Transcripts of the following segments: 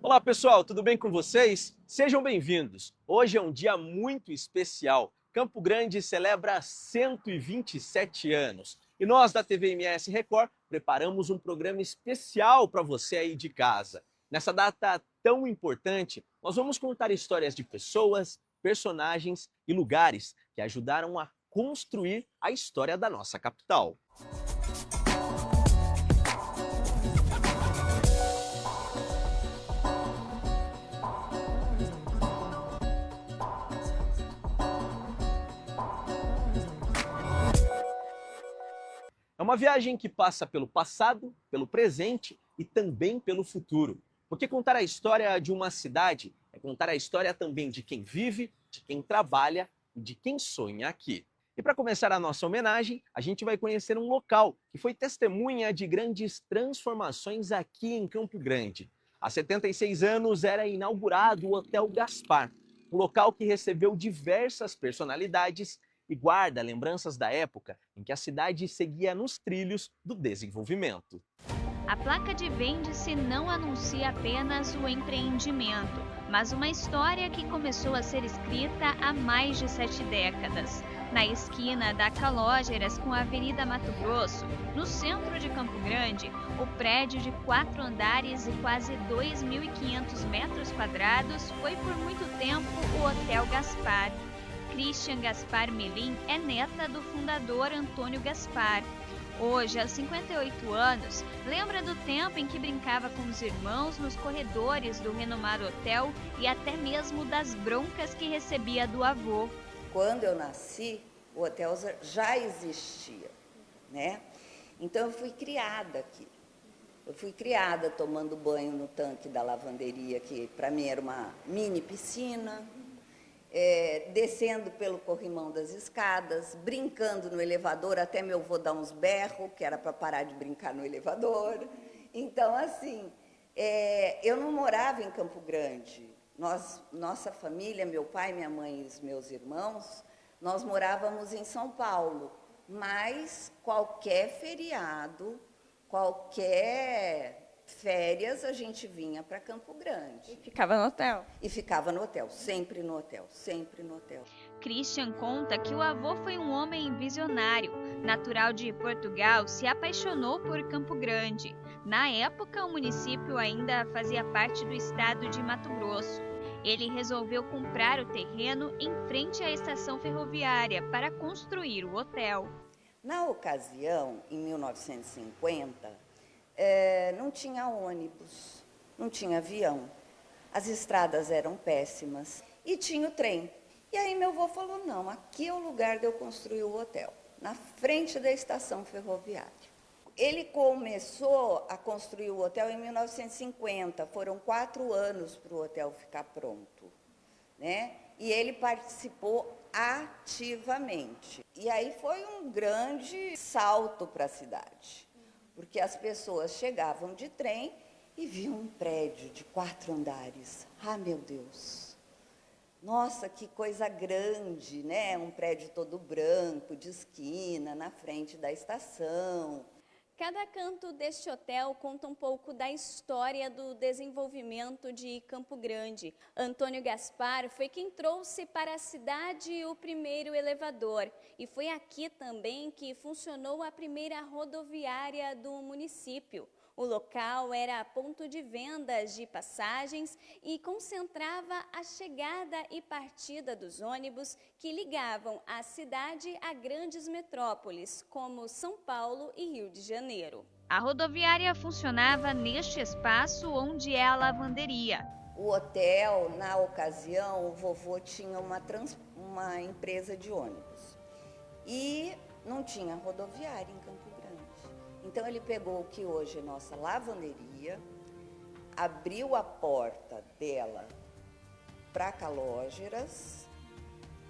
Olá pessoal, tudo bem com vocês? Sejam bem-vindos. Hoje é um dia muito especial. Campo Grande celebra 127 anos. E nós da TV MS Record preparamos um programa especial para você aí de casa. Nessa data tão importante, nós vamos contar histórias de pessoas, personagens e lugares que ajudaram a construir a história da nossa capital. É uma viagem que passa pelo passado, pelo presente e também pelo futuro. Porque contar a história de uma cidade é contar a história também de quem vive, de quem trabalha e de quem sonha aqui. E para começar a nossa homenagem, a gente vai conhecer um local que foi testemunha de grandes transformações aqui em Campo Grande. Há 76 anos era inaugurado o Hotel Gaspar, um local que recebeu diversas personalidades e guarda lembranças da época em que a cidade seguia nos trilhos do desenvolvimento. A placa de vende-se não anuncia apenas o empreendimento, mas uma história que começou a ser escrita há mais de 7 décadas. Na esquina da Calógeras com a Avenida Mato Grosso, no centro de Campo Grande, o prédio de 4 andares e quase 2.500 metros quadrados foi por muito tempo o Hotel Gaspar. Christian Gaspar Melim é neta do fundador Antônio Gaspar. Hoje, aos 58 anos, lembra do tempo em que brincava com os irmãos nos corredores do renomado hotel e até mesmo das broncas que recebia do avô. Quando eu nasci, o hotel já existia, né? Então eu fui criada aqui. Eu fui criada tomando banho no tanque da lavanderia, que para mim era uma mini piscina. Descendo pelo corrimão das escadas, brincando no elevador, até meu avô dar uns berros, que era para parar de brincar no elevador. Então, assim, eu não morava em Campo Grande. Nossa família, meu pai, minha mãe e os meus irmãos, nós morávamos em São Paulo. Mas qualquer feriado, qualquer férias, a gente vinha para Campo Grande. E ficava no hotel? E ficava no hotel, sempre no hotel, sempre no hotel. Christian conta que o avô foi um homem visionário. Natural de Portugal, se apaixonou por Campo Grande. Na época, o município ainda fazia parte do estado de Mato Grosso. Ele resolveu comprar o terreno em frente à estação ferroviária para construir o hotel. Na ocasião, em 1950, não tinha ônibus, não tinha avião, as estradas eram péssimas e tinha o trem. E aí meu avô falou, não, aqui é o lugar de eu construir o hotel, na frente da estação ferroviária. Ele começou a construir o hotel em 1950, foram 4 anos para o hotel ficar pronto, né? E ele participou ativamente. E aí foi um grande salto para a cidade. Porque as pessoas chegavam de trem e viam um prédio de 4 andares. Ah, meu Deus! Nossa, que coisa grande, né? Um prédio todo branco, de esquina, na frente da estação. Cada canto deste hotel conta um pouco da história do desenvolvimento de Campo Grande. Antônio Gaspar foi quem trouxe para a cidade o primeiro elevador. E foi aqui também que funcionou a primeira rodoviária do município. O local era ponto de vendas de passagens e concentrava a chegada e partida dos ônibus que ligavam a cidade a grandes metrópoles, como São Paulo e Rio de Janeiro. A rodoviária funcionava neste espaço onde é a lavanderia. O hotel, na ocasião, o vovô tinha uma empresa de ônibus e não tinha rodoviária em Campo Grande. Então ele pegou o que hoje é nossa lavanderia, abriu a porta dela para Calógeras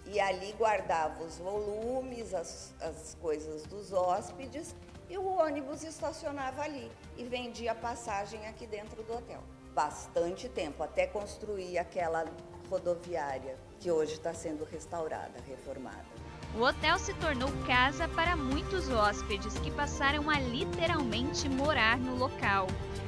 e ali guardava os volumes, as coisas dos hóspedes e o ônibus estacionava ali e vendia passagem aqui dentro do hotel. Bastante tempo, até construir aquela rodoviária que hoje está sendo restaurada, reformada. O hotel se tornou casa para muitos hóspedes que passaram a literalmente morar no local.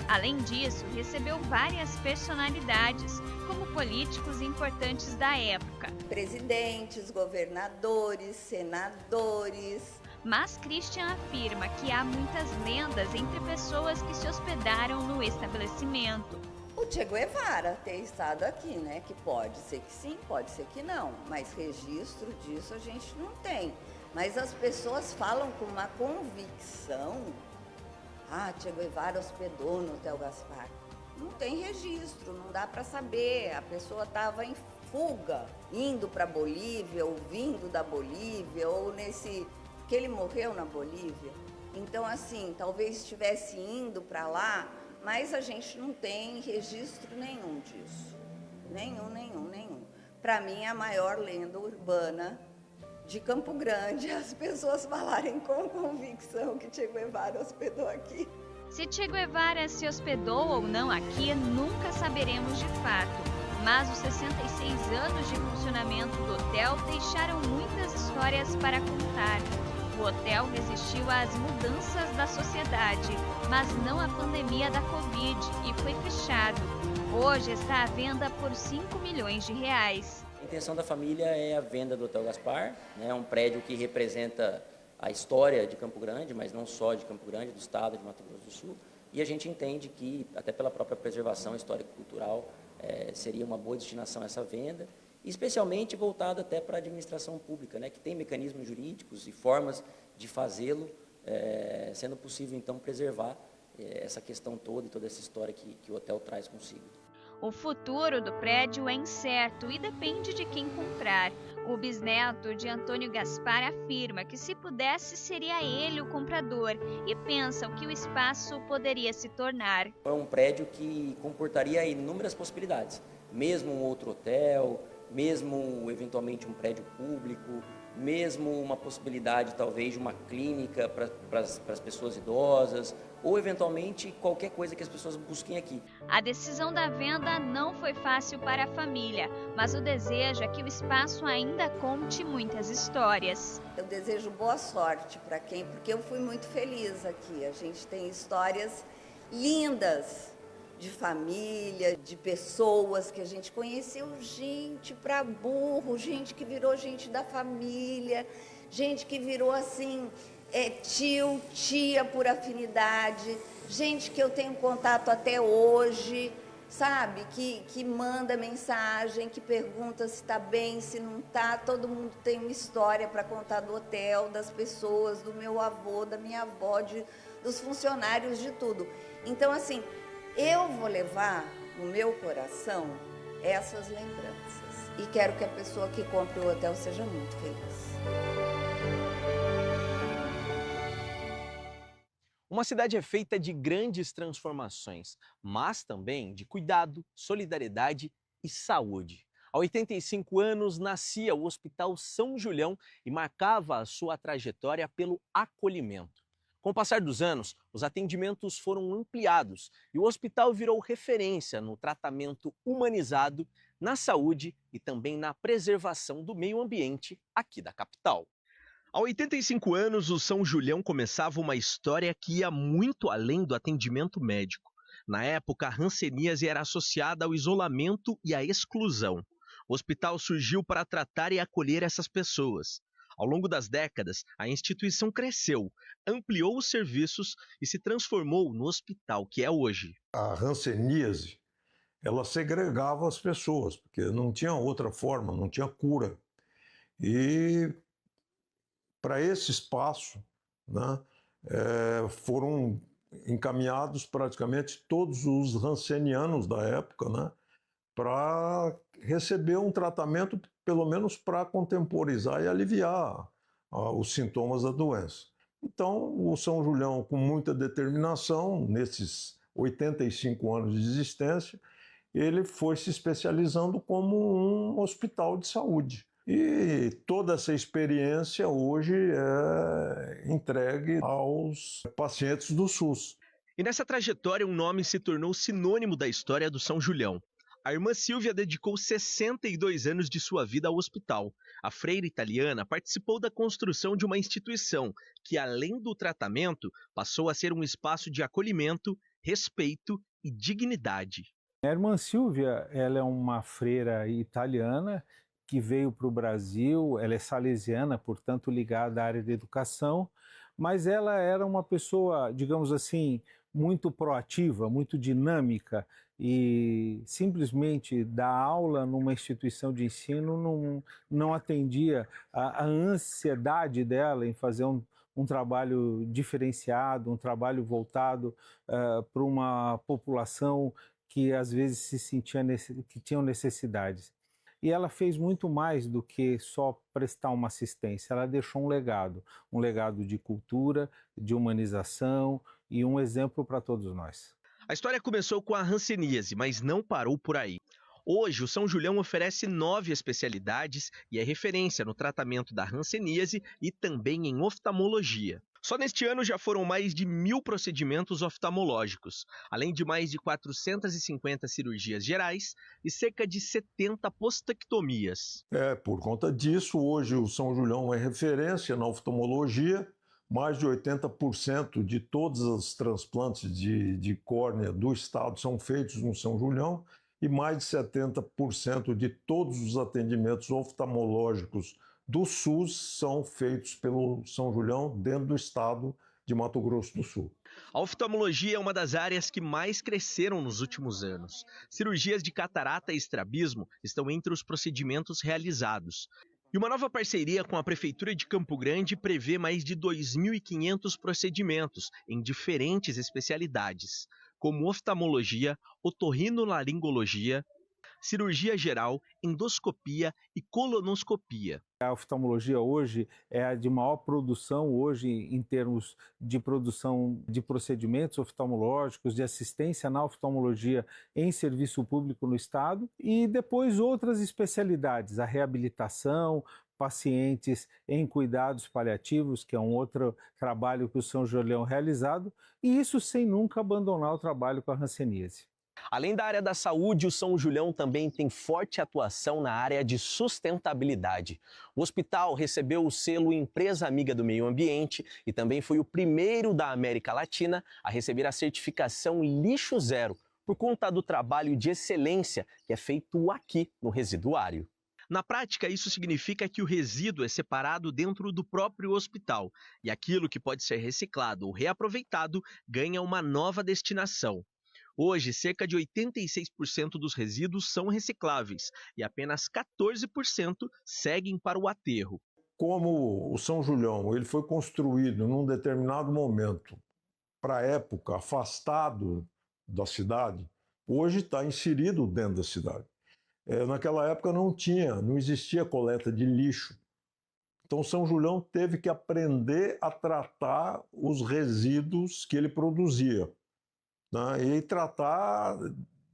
Além disso, recebeu várias personalidades, como políticos importantes da época. Presidentes, governadores, senadores. Mas Christian afirma que há muitas lendas entre pessoas que se hospedaram no estabelecimento. O Che Guevara ter estado aqui, né? Que pode ser que sim, pode ser que não, mas registro disso a gente não tem. Mas as pessoas falam com uma convicção. Che Guevara hospedou no Hotel Gaspar. Não tem registro, não dá para saber. A pessoa estava em fuga, indo para a Bolívia, ou vindo da Bolívia, ou que ele morreu na Bolívia. Então, assim, talvez estivesse indo para lá, mas a gente não tem registro nenhum disso. Nenhum. Para mim, a maior lenda urbana de Campo Grande, as pessoas falarem com convicção que Che Guevara hospedou aqui. Se Che Guevara se hospedou ou não aqui, nunca saberemos de fato. Mas os 66 anos de funcionamento do hotel deixaram muitas histórias para contar. O hotel resistiu às mudanças da sociedade, mas não à pandemia da Covid e foi fechado. Hoje está à venda por R$5 milhões. A intenção da família é a venda do Hotel Gaspar, né, um prédio que representa a história de Campo Grande, mas não só de Campo Grande, do estado de Mato Grosso do Sul. E a gente entende que, até pela própria preservação histórico-cultural, seria uma boa destinação essa venda, especialmente voltada até para a administração pública, né, que tem mecanismos jurídicos e formas de fazê-lo, sendo possível, então, preservar essa questão toda e toda essa história que o hotel traz consigo. O futuro do prédio é incerto e depende de quem comprar. O bisneto de Antônio Gaspar afirma que, se pudesse, seria ele o comprador e pensa o que o espaço poderia se tornar. É um prédio que comportaria inúmeras possibilidades, mesmo um outro hotel, mesmo eventualmente um prédio público, mesmo uma possibilidade talvez de uma clínica para as pessoas idosas, ou eventualmente qualquer coisa que as pessoas busquem aqui. A decisão da venda não foi fácil para a família, mas o desejo é que o espaço ainda conte muitas histórias. Eu desejo boa sorte para porque eu fui muito feliz aqui. A gente tem histórias lindas de família, de pessoas que a gente conheceu, gente para burro, gente que virou gente da família, gente que virou assim, tio, tia por afinidade, gente que eu tenho contato até hoje, sabe? Que manda mensagem, que pergunta se está bem, se não está. Todo mundo tem uma história para contar do hotel, das pessoas, do meu avô, da minha avó, dos funcionários, de tudo. Então, assim, eu vou levar no meu coração essas lembranças. E quero que a pessoa que compre o hotel seja muito feliz. Uma cidade é feita de grandes transformações, mas também de cuidado, solidariedade e saúde. Há 85 anos nascia o Hospital São Julião e marcava a sua trajetória pelo acolhimento. Com o passar dos anos, os atendimentos foram ampliados e o hospital virou referência no tratamento humanizado, na saúde e também na preservação do meio ambiente aqui da capital. Há 85 anos, o São Julião começava uma história que ia muito além do atendimento médico. Na época, a hanseníase era associada ao isolamento e à exclusão. O hospital surgiu para tratar e acolher essas pessoas. Ao longo das décadas, a instituição cresceu, ampliou os serviços e se transformou no hospital que é hoje. A hanseníase, ela segregava as pessoas, porque não tinha outra forma, não tinha cura. E para esse espaço, né, foram encaminhados praticamente todos os hansenianos da época, né, para receber um tratamento, pelo menos para contemporizar e aliviar os sintomas da doença. Então, o São Julião, com muita determinação, nesses 85 anos de existência, ele foi se especializando como um hospital de saúde. E toda essa experiência hoje é entregue aos pacientes do SUS. E nessa trajetória, um nome se tornou sinônimo da história do São Julião: A irmã Silvia dedicou 62 anos de sua vida ao hospital. A freira italiana participou da construção de uma instituição que, além do tratamento, passou a ser um espaço de acolhimento, respeito e dignidade. A irmã Silvia, ela é uma freira italiana que veio para o Brasil, ela é salesiana, portanto ligada à área da educação, mas ela era uma pessoa, digamos assim, muito proativa, muito dinâmica, e simplesmente dar aula numa instituição de ensino não atendia a ansiedade dela em fazer um trabalho diferenciado, um trabalho voltado para uma população que às vezes se sentia que tinham necessidades. E ela fez muito mais do que só prestar uma assistência, ela deixou um legado de cultura, de humanização e um exemplo para todos nós. A história começou com a hanseníase, mas não parou por aí. Hoje, o São Julião oferece 9 especialidades e é referência no tratamento da hanseníase e também em oftalmologia. Só neste ano já foram mais de 1.000 procedimentos oftalmológicos, além de mais de 450 cirurgias gerais e cerca de 70 postectomias. Por conta disso, hoje o São Julião é referência na oftalmologia. Mais de 80% de todos os transplantes de córnea do estado são feitos no São Julião e mais de 70% de todos os atendimentos oftalmológicos do SUS são feitos pelo São Julião dentro do estado de Mato Grosso do Sul. A oftalmologia é uma das áreas que mais cresceram nos últimos anos. Cirurgias de catarata e estrabismo estão entre os procedimentos realizados. E uma nova parceria com a Prefeitura de Campo Grande prevê mais de 2.500 procedimentos em diferentes especialidades, como oftalmologia, otorrinolaringologia, cirurgia geral, endoscopia e colonoscopia. A oftalmologia hoje é a de maior produção hoje em termos de produção de procedimentos oftalmológicos, de assistência na oftalmologia em serviço público no estado e depois outras especialidades, a reabilitação, pacientes em cuidados paliativos, que é um outro trabalho que o São Julião realizado, e isso sem nunca abandonar o trabalho com a hanseníase. Além da área da saúde, o São Julião também tem forte atuação na área de sustentabilidade. O hospital recebeu o selo Empresa Amiga do Meio Ambiente e também foi o primeiro da América Latina a receber a certificação Lixo Zero, por conta do trabalho de excelência que é feito aqui no residuário. Na prática, isso significa que o resíduo é separado dentro do próprio hospital e aquilo que pode ser reciclado ou reaproveitado ganha uma nova destinação. Hoje, cerca de 86% dos resíduos são recicláveis e apenas 14% seguem para o aterro. Como o São Julião ele foi construído num determinado momento, para a época, afastado da cidade, hoje está inserido dentro da cidade. Naquela época não existia coleta de lixo. Então, São Julião teve que aprender a tratar os resíduos que ele produzia, né, e tratar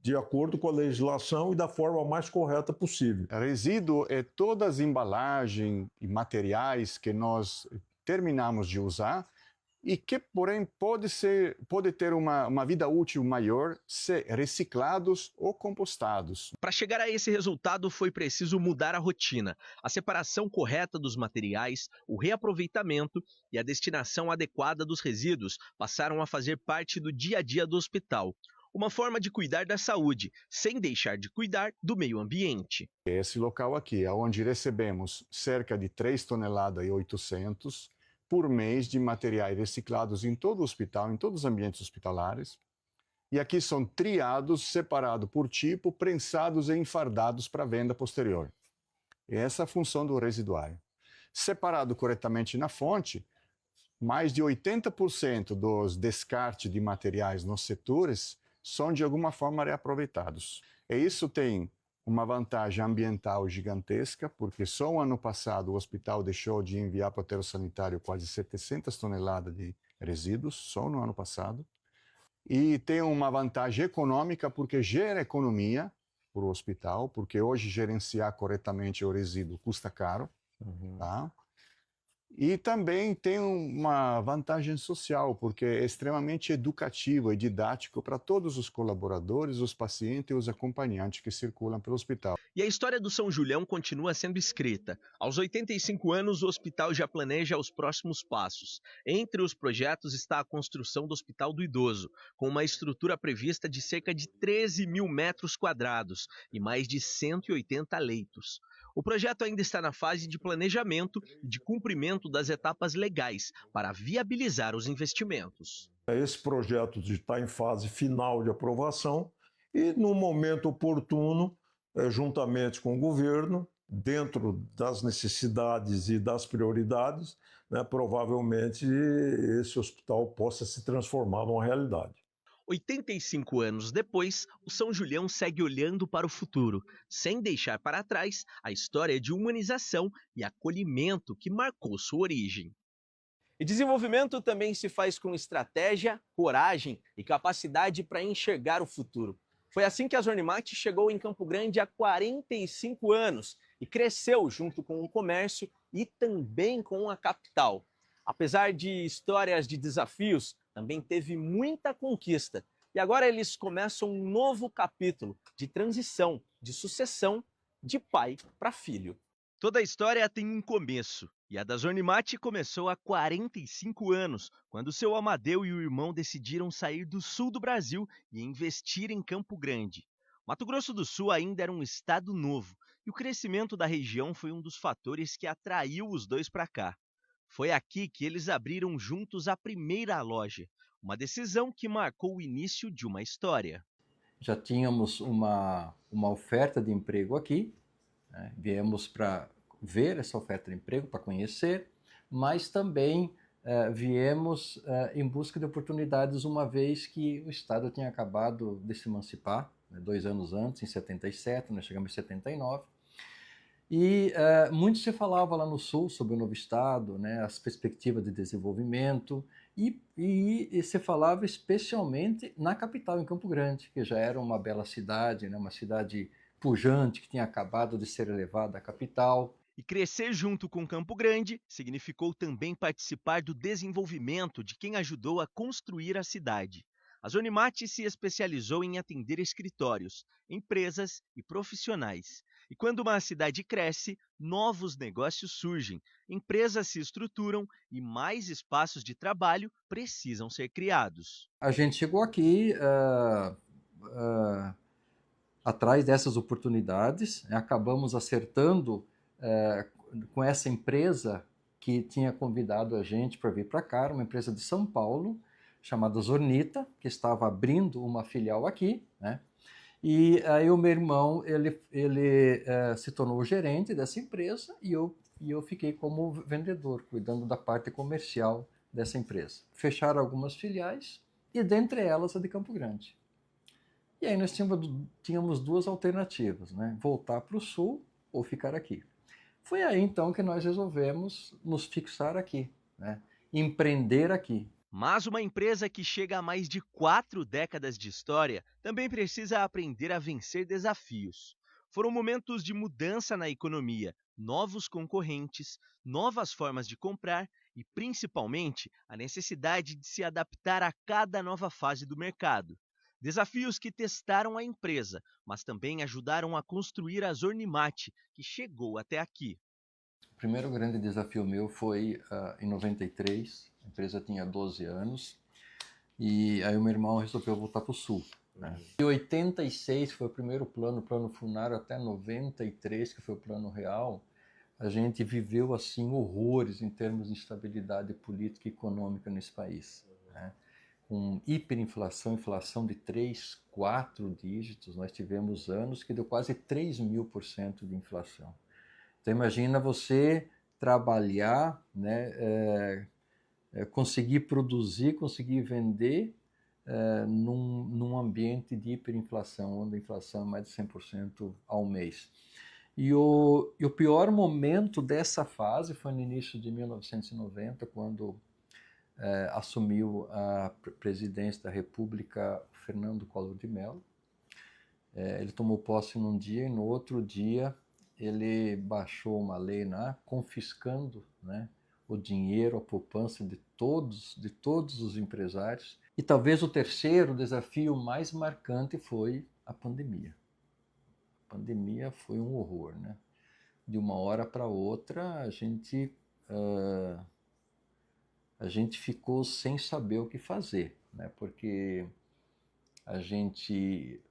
de acordo com a legislação e da forma mais correta possível. Resíduo é todas as embalagens e materiais que nós terminamos de usar e que, porém, pode ter uma vida útil maior se reciclados ou compostados. Para chegar a esse resultado foi preciso mudar a rotina, a separação correta dos materiais, o reaproveitamento e a destinação adequada dos resíduos passaram a fazer parte do dia a dia do hospital. Uma forma de cuidar da saúde, sem deixar de cuidar do meio ambiente. Esse local aqui é onde recebemos cerca de 3,8 kg por mês de materiais reciclados em todo o hospital, em todos os ambientes hospitalares. E aqui são triados, separados por tipo, prensados e enfardados para venda posterior. Essa é a função do residuário. Separado corretamente na fonte, mais de 80% dos descartes de materiais nos setores são de alguma forma reaproveitados. E isso tem uma vantagem ambiental gigantesca, porque só o ano passado o hospital deixou de enviar para o aterro sanitário quase 700 toneladas de resíduos, só no ano passado. E tem uma vantagem econômica, porque gera economia para o hospital, porque hoje gerenciar corretamente o resíduo custa caro. Tá? E também tem uma vantagem social, porque é extremamente educativo e didático para todos os colaboradores, os pacientes e os acompanhantes que circulam pelo hospital. E a história do São Julião continua sendo escrita. Aos 85 anos, o hospital já planeja os próximos passos. Entre os projetos está a construção do Hospital do Idoso, com uma estrutura prevista de cerca de 13 mil metros quadrados e mais de 180 leitos. O projeto ainda está na fase de planejamento e de cumprimento das etapas legais para viabilizar os investimentos. Esse projeto está em fase final de aprovação e, no momento oportuno, juntamente com o governo, dentro das necessidades e das prioridades, né, provavelmente esse hospital possa se transformar numa realidade. 85 anos depois, o São Julião segue olhando para o futuro, sem deixar para trás a história de humanização e acolhimento que marcou sua origem. E desenvolvimento também se faz com estratégia, coragem e capacidade para enxergar o futuro. Foi assim que a Zornimat chegou em Campo Grande há 45 anos e cresceu junto com o comércio e também com a capital. Apesar de histórias de desafios, também teve muita conquista. E agora eles começam um novo capítulo de transição, de sucessão, de pai para filho. Toda história tem um começo. E a da Zornimat começou há 45 anos, quando seu Amadeu e o irmão decidiram sair do sul do Brasil e investir em Campo Grande. Mato Grosso do Sul ainda era um estado novo, e o crescimento da região foi um dos fatores que atraiu os dois para cá. Foi aqui que eles abriram juntos a primeira loja, uma decisão que marcou o início de uma história. Já tínhamos uma oferta de emprego aqui, né? Viemos para ver essa oferta de emprego, para conhecer, mas também viemos em busca de oportunidades, uma vez que o Estado tinha acabado de se emancipar, né, 2 anos antes, em 77, nós chegamos em 79, e muito se falava lá no Sul sobre o novo Estado, né, as perspectivas de desenvolvimento, e se falava especialmente na capital, em Campo Grande, que já era uma bela cidade, né, uma cidade pujante, que tinha acabado de ser elevada à capital. E crescer junto com Campo Grande significou também participar do desenvolvimento de quem ajudou a construir a cidade. A Zornimat se especializou em atender escritórios, empresas e profissionais. E quando uma cidade cresce, novos negócios surgem, empresas se estruturam e mais espaços de trabalho precisam ser criados. A gente chegou aqui atrás dessas oportunidades, acabamos acertando com essa empresa que tinha convidado a gente para vir para cá, uma empresa de São Paulo, chamada Zornita, que estava abrindo uma filial aqui, né? E aí o meu irmão, ele se tornou o gerente dessa empresa e eu fiquei como vendedor, cuidando da parte comercial dessa empresa. Fecharam algumas filiais e dentre elas a de Campo Grande. E aí nós tínhamos 2 alternativas, né? Voltar para o Sul ou ficar aqui. Foi aí então que nós resolvemos nos fixar aqui, né? Empreender aqui. Mas uma empresa que chega a mais de 4 décadas de história também precisa aprender a vencer desafios. Foram momentos de mudança na economia, novos concorrentes, novas formas de comprar e, principalmente, a necessidade de se adaptar a cada nova fase do mercado. Desafios que testaram a empresa, mas também ajudaram a construir a Zornimat, que chegou até aqui. O primeiro grande desafio meu foi em 93, a empresa tinha 12 anos, e aí o meu irmão resolveu voltar para o Sul. Né? Em 86 foi o primeiro plano Funário, até 93, que foi o plano real, a gente viveu assim horrores em termos de instabilidade política e econômica nesse país. Né? Com hiperinflação, inflação de 3, 4 dígitos, nós tivemos anos que deu quase 3.000% de inflação. Então imagina você trabalhar, né, conseguir produzir, conseguir vender num ambiente de hiperinflação, onde a inflação é mais de 100% ao mês. E o pior momento dessa fase foi no início de 1990, quando assumiu a presidência da República Fernando Collor de Mello. Ele tomou posse num dia e no outro dia ele baixou uma lei confiscando, né, o dinheiro, a poupança de todos os empresários. E talvez o terceiro desafio mais marcante foi a pandemia. A pandemia foi um horror, né? De uma hora para outra, a gente ficou sem saber o que fazer, né? Porque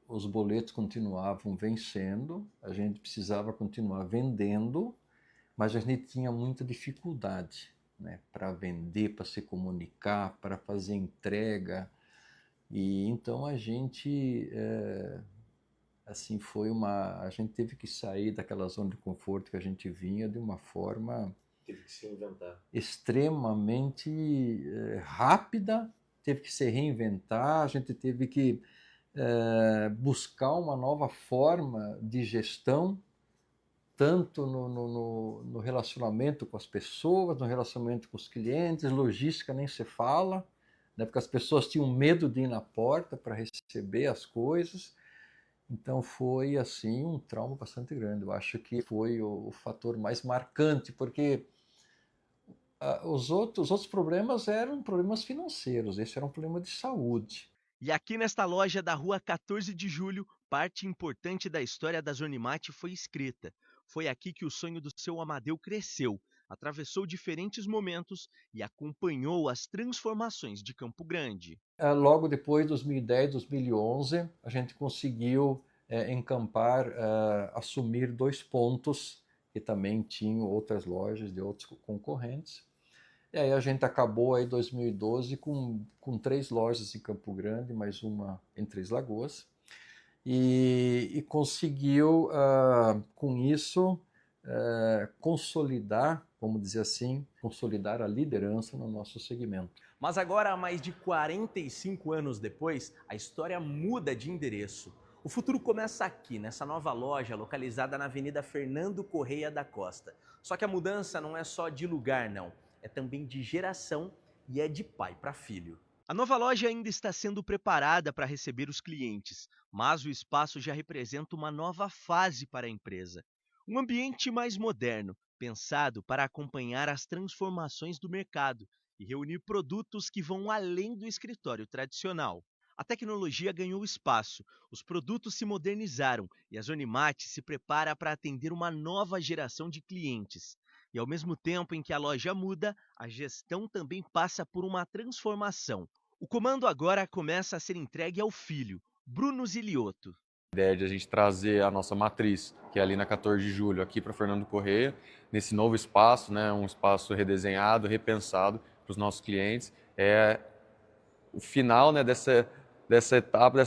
os boletos continuavam vencendo, a gente precisava continuar vendendo, mas a gente tinha muita dificuldade, né? Para vender, para se comunicar, para fazer entrega. E então a gente a gente teve que sair daquela zona de conforto que a gente vinha de uma forma Teve que se reinventar. Extremamente rápida, teve que se reinventar, a gente teve que buscar uma nova forma de gestão, tanto no relacionamento com as pessoas, no relacionamento com os clientes, logística nem se fala, né, porque as pessoas tinham medo de ir na porta para receber as coisas. Então foi assim um trauma bastante grande. Eu acho que foi o fator mais marcante, porque os outros problemas eram problemas financeiros, esse era um problema de saúde. E aqui nesta loja da rua 14 de julho, parte importante da história da Zonimate foi escrita. Foi aqui que o sonho do seu Amadeu cresceu, atravessou diferentes momentos e acompanhou as transformações de Campo Grande. Logo depois, 2010, 2011, a gente conseguiu encampar, assumir 2 pontos que também tinham outras lojas de outros concorrentes. E aí a gente acabou aí 2012 com 3 lojas em Campo Grande, mais uma em Três Lagoas. E conseguiu, com isso, consolidar, vamos dizer assim, consolidar a liderança no nosso segmento. Mas agora, mais de 45 anos depois, a história muda de endereço. O futuro começa aqui, nessa nova loja localizada na Avenida Fernando Correia da Costa. Só que a mudança não é só de lugar, não. É também de geração e é de pai para filho. A nova loja ainda está sendo preparada para receber os clientes, mas o espaço já representa uma nova fase para a empresa. Um ambiente mais moderno, pensado para acompanhar as transformações do mercado e reunir produtos que vão além do escritório tradicional. A tecnologia ganhou espaço, os produtos se modernizaram e a Zonimate se prepara para atender uma nova geração de clientes. E ao mesmo tempo em que a loja muda, a gestão também passa por uma transformação. O comando agora começa a ser entregue ao filho, Bruno Ziliotto. A ideia de a gente trazer a nossa matriz, que é ali na 14 de julho, aqui para Fernando Correia, nesse novo espaço, né, um espaço redesenhado, repensado para os nossos clientes. É o final, né, dessa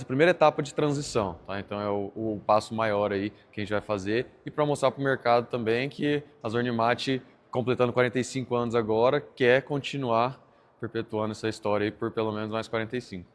primeira etapa de transição. Tá? Então é o passo maior aí que a gente vai fazer e para mostrar para o mercado também que a Zonimate, completando 45 anos agora, quer continuar perpetuando essa história aí por pelo menos mais 45.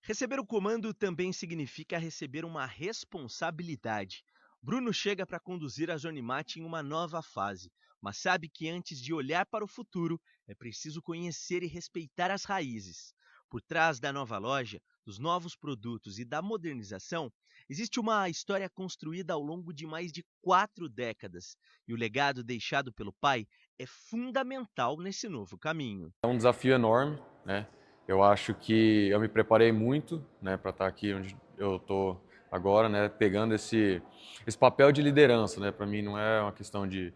Receber o comando também significa receber uma responsabilidade. Bruno chega para conduzir a Zonimate em uma nova fase, mas sabe que antes de olhar para o futuro, é preciso conhecer e respeitar as raízes. Por trás da nova loja, dos novos produtos e da modernização, existe uma história construída ao longo de mais de 4 décadas. E o legado deixado pelo pai é fundamental nesse novo caminho. É um desafio enorme, né? Eu acho que eu me preparei muito, né, para estar aqui onde eu estou agora, né, pegando esse papel de liderança. Né? Para mim não é uma questão de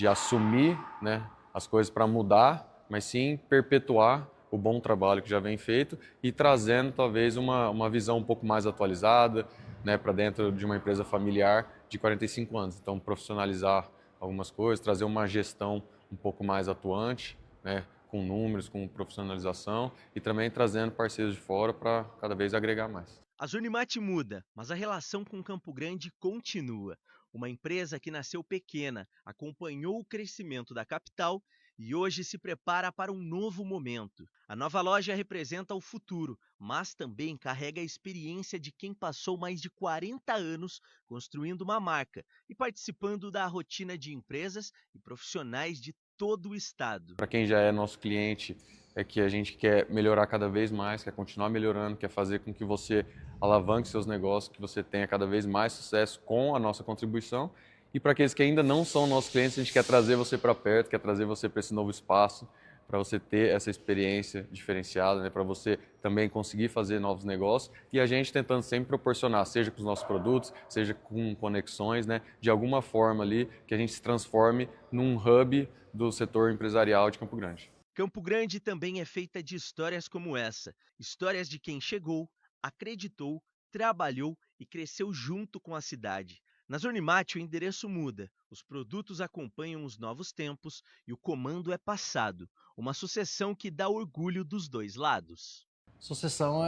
assumir, né, as coisas para mudar, mas sim perpetuar o bom trabalho que já vem feito e trazendo talvez uma visão um pouco mais atualizada, né, para dentro de uma empresa familiar de 45 anos. Então, profissionalizar algumas coisas, trazer uma gestão um pouco mais atuante, né, com números, com profissionalização e também trazendo parceiros de fora para cada vez agregar mais. A Zonimate muda, mas a relação com Campo Grande continua. Uma empresa que nasceu pequena, acompanhou o crescimento da capital e hoje se prepara para um novo momento. A nova loja representa o futuro, mas também carrega a experiência de quem passou mais de 40 anos construindo uma marca e participando da rotina de empresas e profissionais de todo o estado. Para quem já é nosso cliente, é que a gente quer melhorar cada vez mais, quer continuar melhorando, quer fazer com que você alavanque seus negócios, que você tenha cada vez mais sucesso com a nossa contribuição E para aqueles que ainda não são nossos clientes, a gente quer trazer você para perto, quer trazer você para esse novo espaço, para você ter essa experiência diferenciada, né? Para você também conseguir fazer novos negócios. E a gente tentando sempre proporcionar, seja com os nossos produtos, seja com conexões, né? De alguma forma ali, que a gente se transforme num hub do setor empresarial de Campo Grande. Campo Grande também é feita de histórias como essa, histórias de quem chegou, acreditou, trabalhou e cresceu junto com a cidade. Na Zornimate, o endereço muda, os produtos acompanham os novos tempos e o comando é passado, uma sucessão que dá orgulho dos dois lados. Sucessão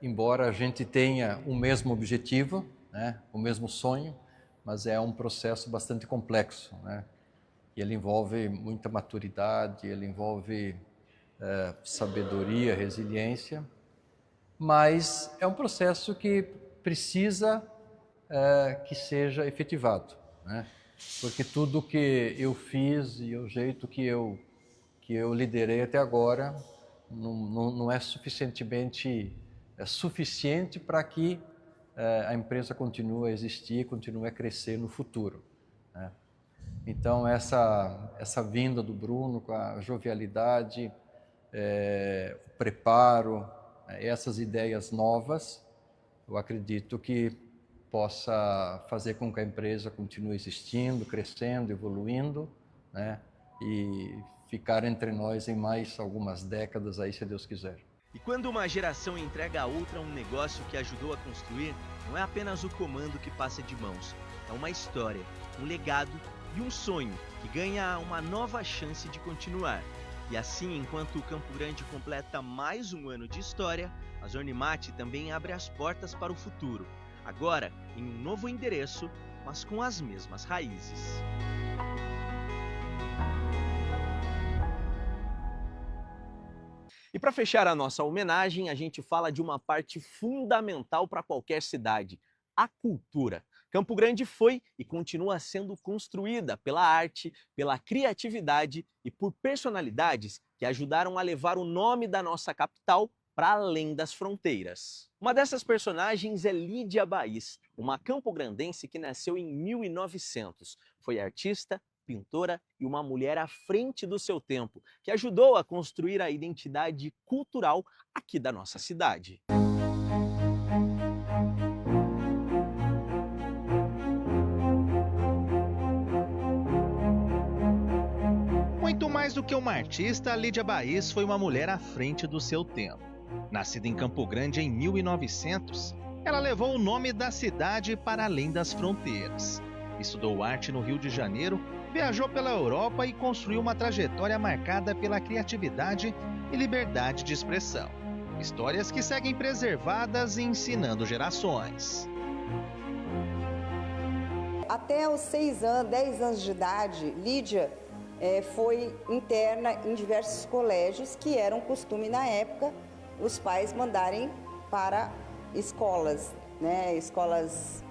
embora a gente tenha o mesmo objetivo, né, o mesmo sonho, mas é um processo bastante complexo, né? E ele envolve muita maturidade, ele envolve sabedoria, resiliência, mas é um processo que precisa que seja efetivado, né? Porque tudo que eu fiz e o jeito que eu liderei até agora não é suficiente para que a empresa continue a existir, continue a crescer no futuro, né? Então, essa vinda do Bruno com a jovialidade, o preparo, essas ideias novas, eu acredito que possa fazer com que a empresa continue existindo, crescendo, evoluindo, né? E ficar entre nós em mais algumas décadas aí, se Deus quiser. E quando uma geração entrega a outra um negócio que ajudou a construir, não é apenas o comando que passa de mãos, é uma história, um legado e um sonho que ganha uma nova chance de continuar. E assim, enquanto o Campo Grande completa mais um ano de história, a Zornimate também abre as portas para o futuro. Agora, em um novo endereço, mas com as mesmas raízes. E para fechar a nossa homenagem, a gente fala de uma parte fundamental para qualquer cidade, a cultura. Campo Grande foi e continua sendo construída pela arte, pela criatividade e por personalidades que ajudaram a levar o nome da nossa capital para além das fronteiras. Uma dessas personagens é Lídia Baís, uma campograndense que nasceu em 1900. Foi artista, pintora e uma mulher à frente do seu tempo, que ajudou a construir a identidade cultural aqui da nossa cidade. Muito mais do que uma artista, Lídia Baís foi uma mulher à frente do seu tempo. Nascida em Campo Grande em 1900, ela levou o nome da cidade para além das fronteiras. Estudou arte no Rio de Janeiro, viajou pela Europa e construiu uma trajetória marcada pela criatividade e liberdade de expressão. Histórias que seguem preservadas e ensinando gerações. Até os 10 anos de idade, Lídia foi interna em diversos colégios que eram costume na época os pais mandarem para escolas, né, escolas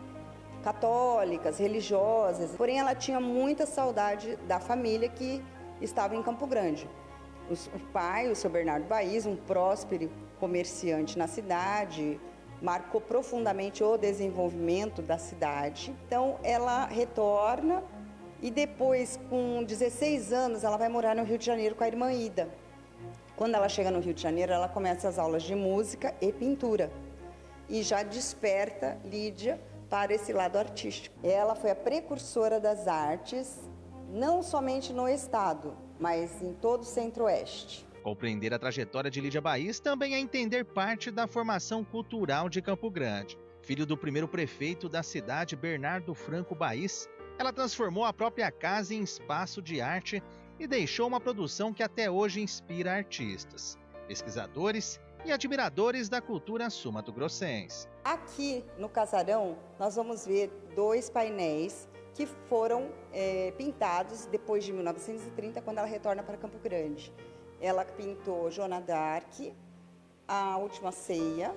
católicas, religiosas. Porém, ela tinha muita saudade da família que estava em Campo Grande. O pai, o seu Bernardo Baís, um próspero comerciante na cidade, marcou profundamente o desenvolvimento da cidade. Então, ela retorna e depois, com 16 anos, ela vai morar no Rio de Janeiro com a irmã Ida. Quando ela chega no Rio de Janeiro, ela começa as aulas de música e pintura. E já desperta Lídia para esse lado artístico. Ela foi a precursora das artes, não somente no estado, mas em todo o Centro-Oeste. Compreender a trajetória de Lídia Baís também é entender parte da formação cultural de Campo Grande. Filho do primeiro prefeito da cidade, Bernardo Franco Baís, ela transformou a própria casa em espaço de arte e deixou uma produção que até hoje inspira artistas, pesquisadores e admiradores da cultura sul-mato-grossense. Aqui no casarão, nós vamos ver 2 painéis que foram pintados depois de 1930, quando ela retorna para Campo Grande. Ela pintou Joana d'Arc, A Última Ceia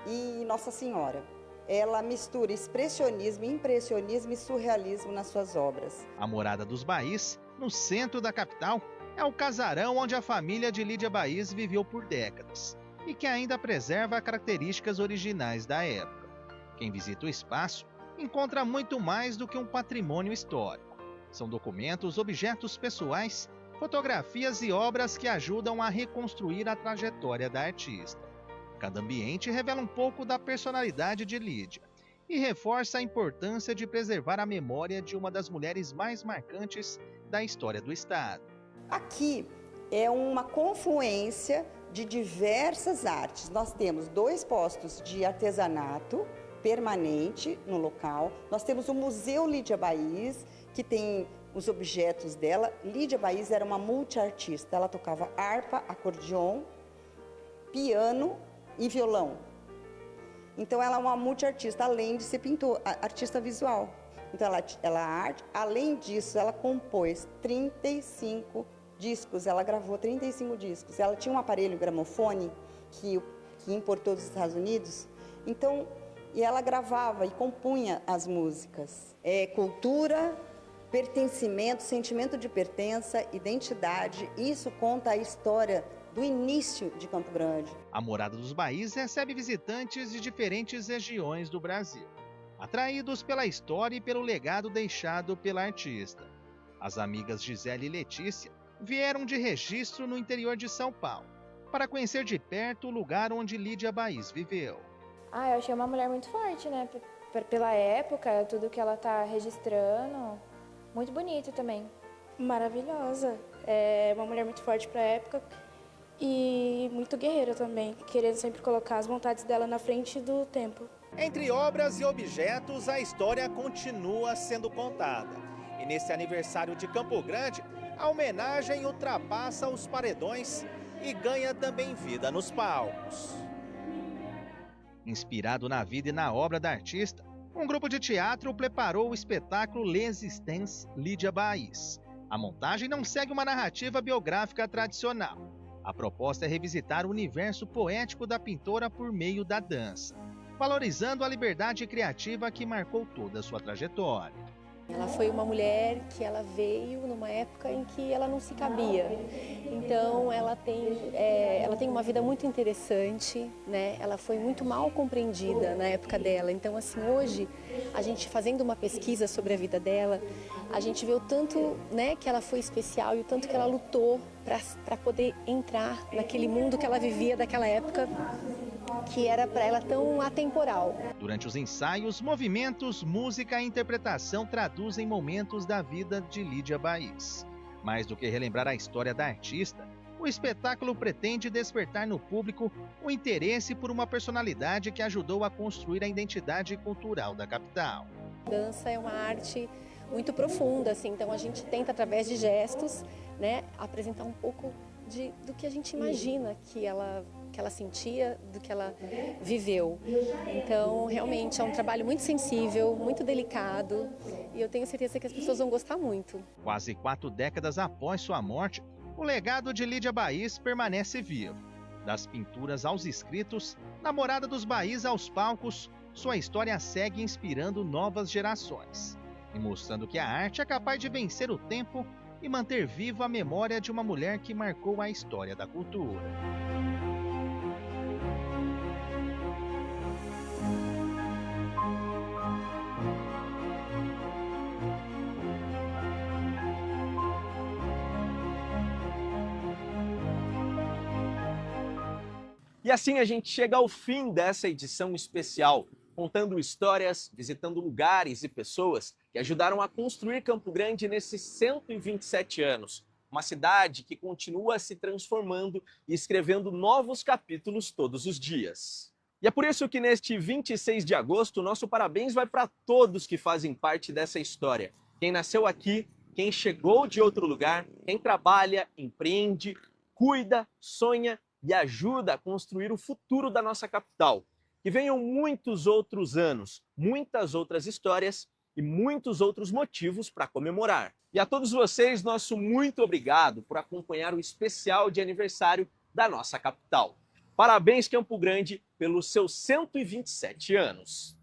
e Nossa Senhora. Ela mistura expressionismo, impressionismo e surrealismo nas suas obras. A morada dos Baís, no centro da capital, é o casarão onde a família de Lídia Baís viveu por décadas e que ainda preserva características originais da época. Quem visita o espaço encontra muito mais do que um patrimônio histórico. São documentos, objetos pessoais, fotografias e obras que ajudam a reconstruir a trajetória da artista. Cada ambiente revela um pouco da personalidade de Lídia e reforça a importância de preservar a memória de uma das mulheres mais marcantes da história do estado. Aqui é uma confluência de diversas artes. Nós temos 2 postos de artesanato permanente no local. Nós temos o Museu Lídia Baiz, que tem os objetos dela. Lídia Baiz era uma multiartista. Ela tocava harpa, acordeon, piano e violão. Então ela é uma multiartista, além de ser pintor, artista visual. Então além disso, ela compôs 35 discos, ela gravou 35 discos. Ela tinha um aparelho gramofone que importou dos Estados Unidos. Então, e ela gravava e compunha as músicas. Cultura, pertencimento, sentimento de pertença, identidade, isso conta a história do início de Campo Grande. A Morada dos Baiz recebe visitantes de diferentes regiões do Brasil, atraídos pela história e pelo legado deixado pela artista. As amigas Gisele e Letícia vieram de Registro, no interior de São Paulo, para conhecer de perto o lugar onde Lídia Baiz viveu. Eu achei uma mulher muito forte, né? Pela época, tudo que ela tá registrando. Muito bonito também. Maravilhosa. É uma mulher muito forte para a época e muito guerreira também, querendo sempre colocar as vontades dela na frente do tempo. Entre obras e objetos, a história continua sendo contada. E nesse aniversário de Campo Grande, a homenagem ultrapassa os paredões e ganha também vida nos palcos. Inspirado na vida e na obra da artista, um grupo de teatro preparou o espetáculo L'Existence Lídia Baiz. A montagem não segue uma narrativa biográfica tradicional. A proposta é revisitar o universo poético da pintora por meio da dança, valorizando a liberdade criativa que marcou toda a sua trajetória. Ela foi uma mulher que ela veio numa época em que ela não se cabia. Então ela tem uma vida muito interessante, né? Ela foi muito mal compreendida na época dela. Então assim, hoje, a gente fazendo uma pesquisa sobre a vida dela, a gente vê o tanto, né, que ela foi especial e o tanto que ela lutou para poder entrar naquele mundo que ela vivia daquela época, que era para ela tão atemporal. Durante os ensaios, movimentos, música e interpretação traduzem momentos da vida de Lídia Baiz. Mais do que relembrar a história da artista, o espetáculo pretende despertar no público o interesse por uma personalidade que ajudou a construir a identidade cultural da capital. Dança é uma arte muito profunda, assim, então a gente tenta, através de gestos, né, apresentar um pouco do que a gente imagina que ela sentia, do que ela viveu. Então, realmente, é um trabalho muito sensível, muito delicado, e eu tenho certeza que as pessoas vão gostar muito. Quase 4 décadas após sua morte, o legado de Lídia Baiz permanece vivo. Das pinturas aos escritos, da Morada dos Baiz aos palcos, sua história segue inspirando novas gerações e mostrando que a arte é capaz de vencer o tempo e manter viva a memória de uma mulher que marcou a história da cultura. E assim a gente chega ao fim dessa edição especial, contando histórias, visitando lugares e pessoas que ajudaram a construir Campo Grande nesses 127 anos. Uma cidade que continua se transformando e escrevendo novos capítulos todos os dias. E é por isso que neste 26 de agosto, nosso parabéns vai para todos que fazem parte dessa história. Quem nasceu aqui, quem chegou de outro lugar, quem trabalha, empreende, cuida, sonha e ajuda a construir o futuro da nossa capital. Que venham muitos outros anos, muitas outras histórias e muitos outros motivos para comemorar. E a todos vocês, nosso muito obrigado por acompanhar o especial de aniversário da nossa capital. Parabéns, Campo Grande, pelos seus 127 anos.